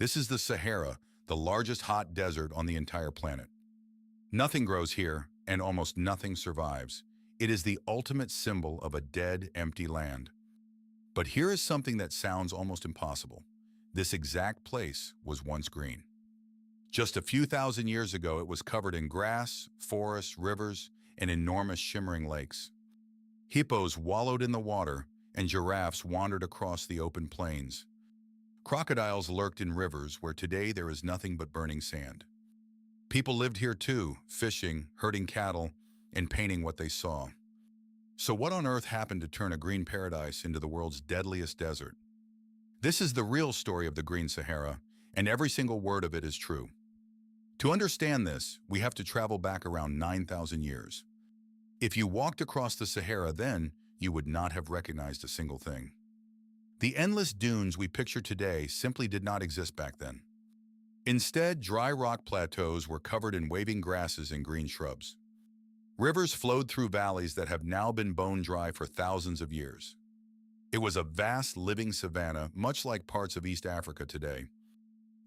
This is the Sahara, the largest hot desert on the entire planet. Nothing grows here, and almost nothing survives. It is the ultimate symbol of a dead, empty land. But here is something that sounds almost impossible. This exact place was once green. Just a few thousand years ago, it was covered in grass, forests, rivers, and enormous shimmering lakes. Hippos wallowed in the water, and giraffes wandered across the open plains. Crocodiles lurked in rivers where today there is nothing but burning sand. People lived here too, fishing, herding cattle, and painting what they saw. So what on earth happened to turn a green paradise into the world's deadliest desert? This is the real story of the Green Sahara, and every single word of it is true. To understand this, we have to travel back around 9,000 years. If you walked across the Sahara then, you would not have recognized a single thing. The endless dunes we picture today simply did not exist back then. Instead, dry rock plateaus were covered in waving grasses and green shrubs. Rivers flowed through valleys that have now been bone dry for thousands of years. It was a vast living savanna, much like parts of East Africa today.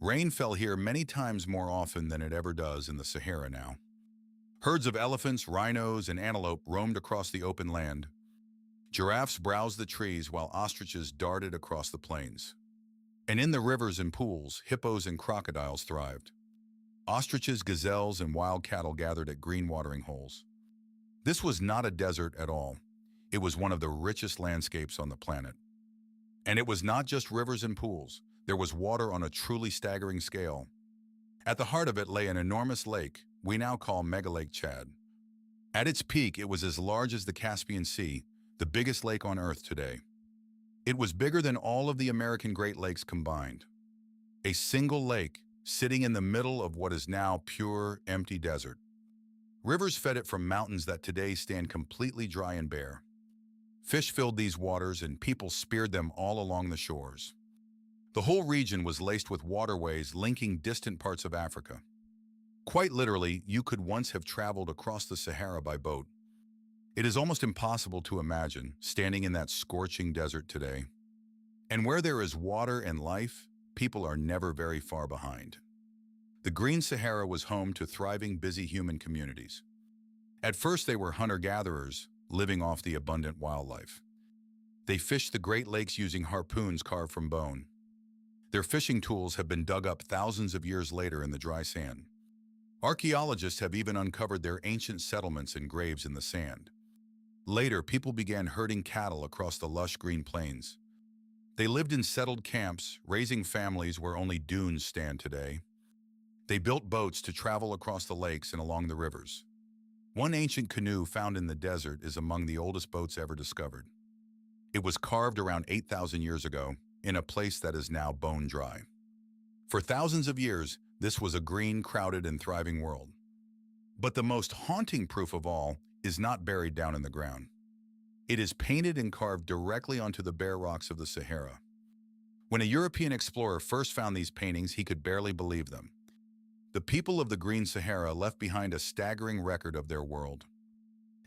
Rain fell here many times more often than it ever does in the Sahara now. Herds of elephants, rhinos, and antelope roamed across the open land. Giraffes browsed the trees while ostriches darted across the plains. And in the rivers and pools, hippos and crocodiles thrived. Ostriches, gazelles, and wild cattle gathered at green watering holes. This was not a desert at all. It was one of the richest landscapes on the planet. And it was not just rivers and pools. There was water on a truly staggering scale. At the heart of it lay an enormous lake we now call Megalake Chad. At its peak, it was as large as the Caspian Sea, the biggest lake on Earth today. It was bigger than all of the American Great Lakes combined. A single lake sitting in the middle of what is now pure, empty desert. Rivers fed it from mountains that today stand completely dry and bare. Fish filled these waters and people speared them all along the shores. The whole region was laced with waterways linking distant parts of Africa. Quite literally, you could once have traveled across the Sahara by boat. It is almost impossible to imagine standing in that scorching desert today. And where there is water and life, people are never very far behind. The Green Sahara was home to thriving, busy human communities. At first, they were hunter-gatherers, living off the abundant wildlife. They fished the Great Lakes using harpoons carved from bone. Their fishing tools have been dug up thousands of years later in the dry sand. Archaeologists have even uncovered their ancient settlements and graves in the sand. Later, people began herding cattle across the lush green plains. They lived in settled camps, raising families where only dunes stand today. They built boats to travel across the lakes and along the rivers. One ancient canoe found in the desert is among the oldest boats ever discovered. It was carved around 8,000 years ago in a place that is now bone dry. For thousands of years, this was a green, crowded, and thriving world. But the most haunting proof of all is not buried down in the ground. It is painted and carved directly onto the bare rocks of the Sahara. When a European explorer first found these paintings, he could barely believe them. The people of the Green Sahara left behind a staggering record of their world.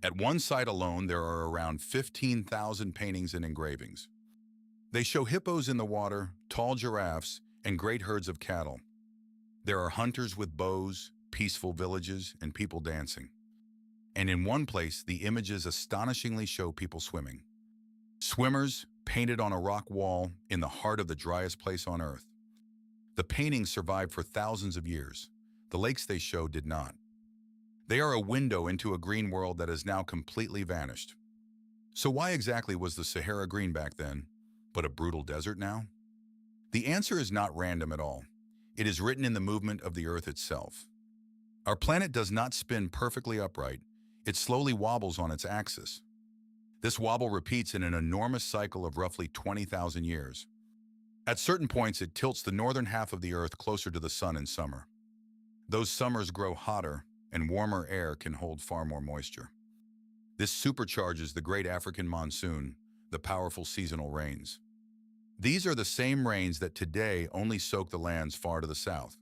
At one site alone, there are around 15,000 paintings and engravings. They show hippos in the water, tall giraffes, and great herds of cattle. There are hunters with bows, peaceful villages, and people dancing. And in one place, the images astonishingly show people swimming. Swimmers painted on a rock wall in the heart of the driest place on Earth. The paintings survived for thousands of years. The lakes they show did not. They are a window into a green world that has now completely vanished. So why exactly was the Sahara green back then, but a brutal desert now? The answer is not random at all. It is written in the movement of the Earth itself. Our planet does not spin perfectly upright. It slowly wobbles on its axis. This wobble repeats in an enormous cycle of roughly 20,000 years. At certain points, it tilts the northern half of the Earth closer to the sun in summer. Those summers grow hotter, and warmer air can hold far more moisture. This supercharges the Great African Monsoon, the powerful seasonal rains. These are the same rains that today only soak the lands far to the south.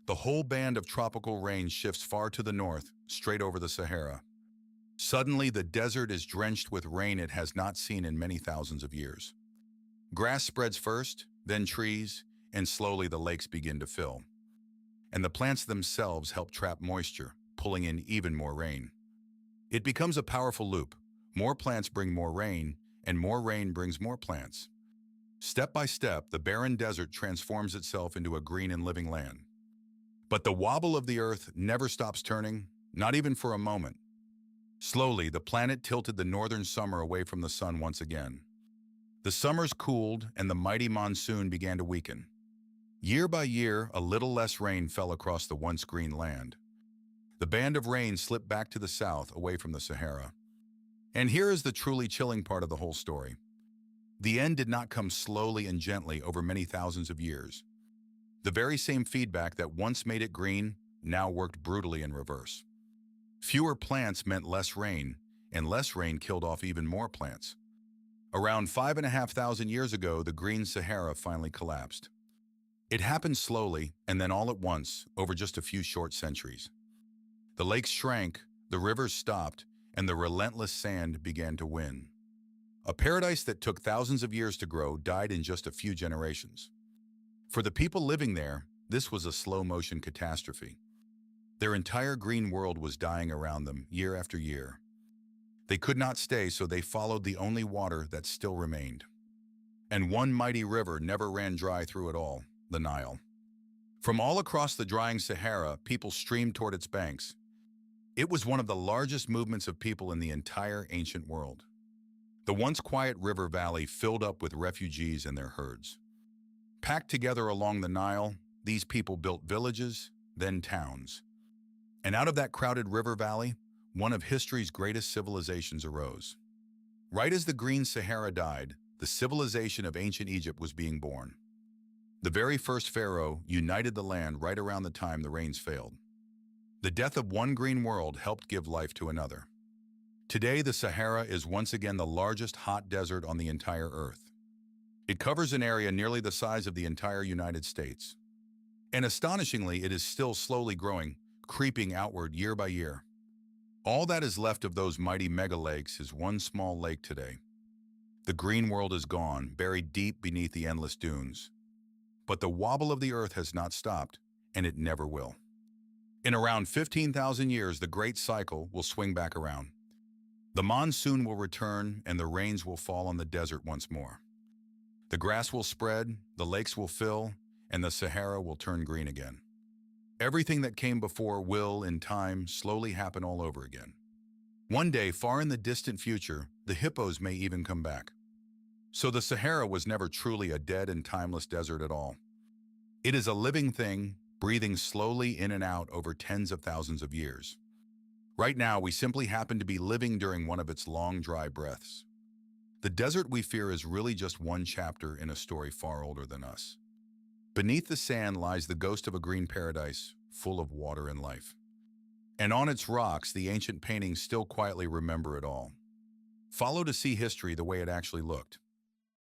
The whole band of tropical rain shifts far to the north, straight over the Sahara. Suddenly, the desert is drenched with rain it has not seen in many thousands of years. Grass spreads first, then trees, and slowly the lakes begin to fill. And the plants themselves help trap moisture, pulling in even more rain. It becomes a powerful loop. More plants bring more rain, and more rain brings more plants. Step by step, the barren desert transforms itself into a green and living land. But the wobble of the earth never stops turning, not even for a moment. Slowly, the planet tilted the northern summer away from the sun once again. The summers cooled, and the mighty monsoon began to weaken. Year by year, a little less rain fell across the once green land. The band of rain slipped back to the south, away from the Sahara. And here is the truly chilling part of the whole story. The end did not come slowly and gently over many thousands of years. The very same feedback that once made it green now worked brutally in reverse. Fewer plants meant less rain, and less rain killed off even more plants. Around 5,500 years ago, the green Sahara finally collapsed. It happened slowly, and then all at once, over just a few short centuries. The lakes shrank, the rivers stopped, and the relentless sand began to win. A paradise that took thousands of years to grow died in just a few generations. For the people living there, this was a slow-motion catastrophe. Their entire green world was dying around them year after year. They could not stay, so they followed the only water that still remained. And one mighty river never ran dry through it all, the Nile. From all across the drying Sahara, people streamed toward its banks. It was one of the largest movements of people in the entire ancient world. The once quiet river valley filled up with refugees and their herds. Packed together along the Nile, these people built villages, then towns. And out of that crowded river valley, one of history's greatest civilizations arose. Right as the green Sahara died, the civilization of ancient Egypt was being born. The very first pharaoh united the land right around the time the rains failed. The death of one green world helped give life to another. Today, the Sahara is once again the largest hot desert on the entire Earth. It covers an area nearly the size of the entire United States. And astonishingly, it is still slowly growing, creeping outward year by year. All that is left of those mighty megalakes is one small lake today. The green world is gone, buried deep beneath the endless dunes. But the wobble of the Earth has not stopped, and it never will. In around 15,000 years, the great cycle will swing back around. The monsoon will return, and the rains will fall on the desert once more. The grass will spread, the lakes will fill, and the Sahara will turn green again. Everything that came before will, in time, slowly happen all over again. One day, far in the distant future, the hippos may even come back. So the Sahara was never truly a dead and timeless desert at all. It is a living thing, breathing slowly in and out over tens of thousands of years. Right now, we simply happen to be living during one of its long, dry breaths. The desert we fear is really just one chapter in a story far older than us. Beneath the sand lies the ghost of a green paradise, full of water and life. And on its rocks, the ancient paintings still quietly remember it all. Follow to see history the way it actually looked.